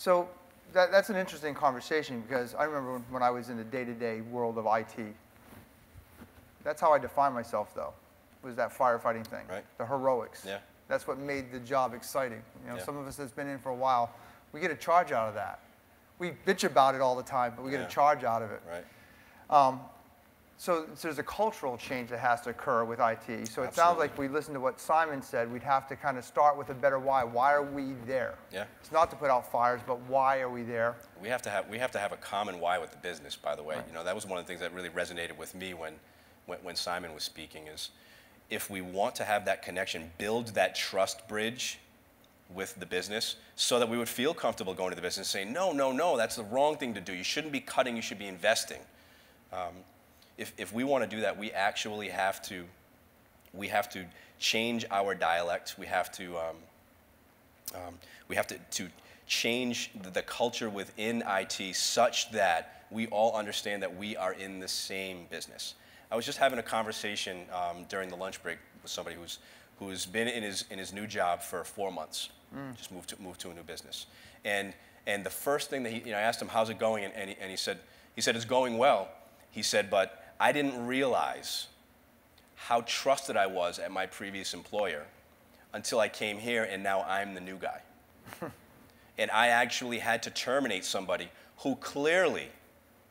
So that's an interesting conversation because I remember when I was in the day-to-day world of IT. That's how I defined myself, though, was that firefighting thing, right. the heroics. Yeah. That's what made the job exciting. You know, yeah. some of us that's been in for a while, we get a charge out of that. We bitch about it all the time, but we get a charge out of it. Right. So there's a cultural change that has to occur with IT. So it Absolutely. sounds like we listen to what Simon said. We'd have to kind of start with a better why. Why are we there? Yeah. It's not to put out fires, but why are we there? We have to have a common why with the business. By the way, Right. you know, that was one of the things that really resonated with me when Simon was speaking. Is if we want to have that connection, build that trust bridge with the business, so that we would feel comfortable going to the business and saying, no, that's the wrong thing to do. You shouldn't be cutting. You should be investing. If we want to do that, we actually have to change our dialect. We have to change the culture within IT such that we all understand that we are in the same business. I was just having a conversation during the lunch break with somebody who's been in his new job for 4 months. Just moved to a new business, and the first thing that I asked him, how's it going, and he said it's going well. He said, but I didn't realize how trusted I was at my previous employer until I came here, and now I'm the new guy. And I actually had to terminate somebody who clearly,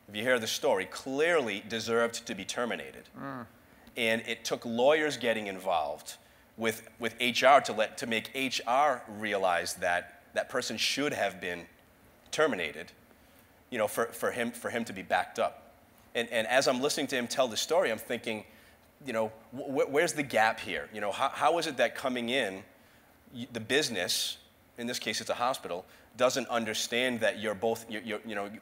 if you hear the story, clearly deserved to be terminated. And it took lawyers getting involved with HR to make HR realize that that person should have been terminated, you know, for him to be backed up. And as I'm listening to him tell the story, I'm thinking, you know, where's the gap here? You know, how is it that coming in, the business, in this case it's a hospital, doesn't understand that you're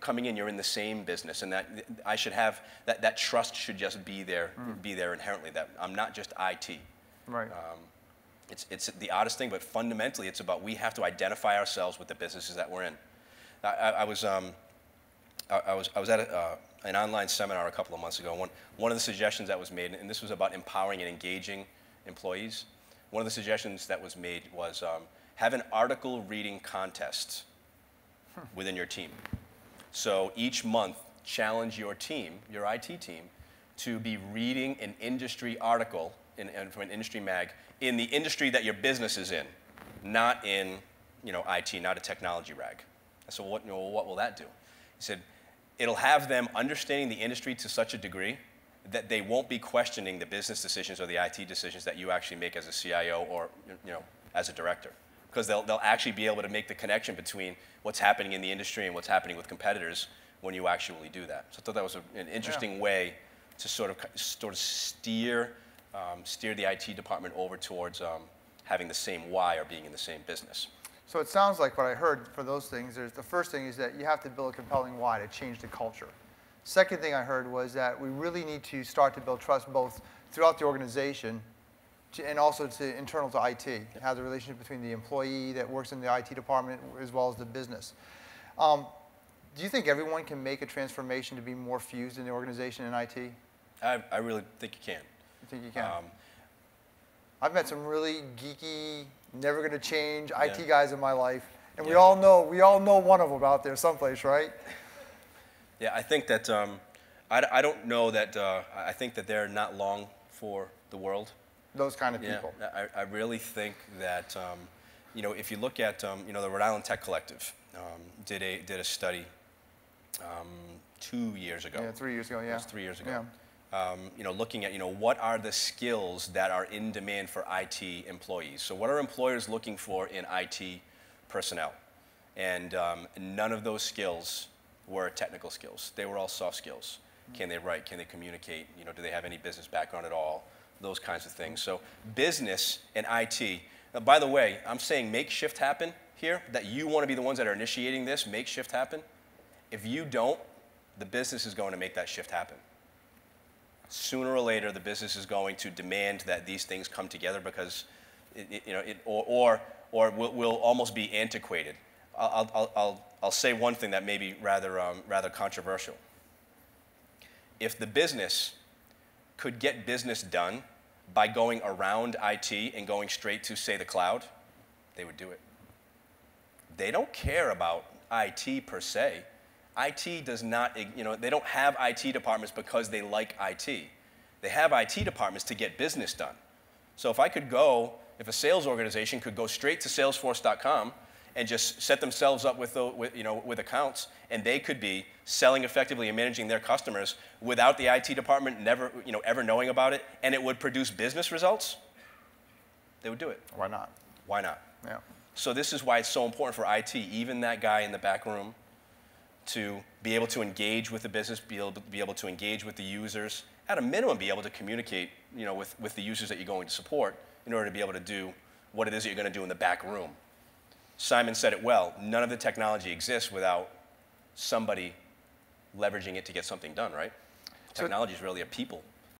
coming in, you're in the same business, and that I should have, that trust should just be there inherently, that I'm not just IT. Right. It's the oddest thing, but fundamentally it's about we have to identify ourselves with the businesses that we're in. I was at an online seminar a couple of months ago. One of the suggestions that was made, and this was about empowering and engaging employees, one of the suggestions that was made was have an article reading contest within your team. So each month, challenge your team, your IT team, to be reading an industry article from an industry mag in the industry that your business is in, not in IT, not a technology rag. So what will that do? He said, it'll have them understanding the industry to such a degree that they won't be questioning the business decisions or the IT decisions that you actually make as a CIO or as a director, because they'll actually be able to make the connection between what's happening in the industry and what's happening with competitors when you actually do that. So I thought that was an interesting way to sort of steer the IT department over towards having the same why or being in the same business. So it sounds like what I heard for those things, the first thing is that you have to build a compelling why to change the culture. Second thing I heard was that we really need to start to build trust both throughout the organization and also internal to IT, have the relationship between the employee that works in the IT department as well as the business. Do you think everyone can make a transformation to be more fused in the organization in IT? I really think you can. You think you can? I've met some really geeky, never going to change IT guys in my life, and we all know one of them out there someplace, right? Yeah, I think that I don't know that I think that they're not long for the world. Those kind of people. I really think that if you look at the Rhode Island Tech Collective did a study 2 years ago. Yeah, 3 years ago. Yeah, it was 3 years ago. Yeah. Looking at what are the skills that are in demand for IT employees. So what are employers looking for in IT personnel? And none of those skills were technical skills. They were all soft skills. Can they write? Can they communicate? Do they have any business background at all? Those kinds of things. So business and IT. Now, by the way, I'm saying make shift happen here, that you want to be the ones that are initiating this, make shift happen. If you don't, the business is going to make that shift happen. Sooner or later, the business is going to demand that these things come together because or will almost be antiquated. I'll say one thing that may be rather controversial. If the business could get business done by going around IT and going straight to, say, the cloud, they would do it. They don't care about IT per se. IT does not, you know, they don't have IT departments because they like IT. They have IT departments to get business done. So if if a sales organization could go straight to Salesforce.com and just set themselves up with accounts, and they could be selling effectively and managing their customers without the IT department ever knowing about it, and it would produce business results, they would do it. Why not? Why not? Yeah. So this is why it's so important for IT, even that guy in the back room, to be able to engage with the business, be able to engage with the users, at a minimum be able to communicate with the users that you're going to support in order to be able to do what it is that you're going to do in the back room. Simon said it well, none of the technology exists without somebody leveraging it to get something done, right? Technology is really a people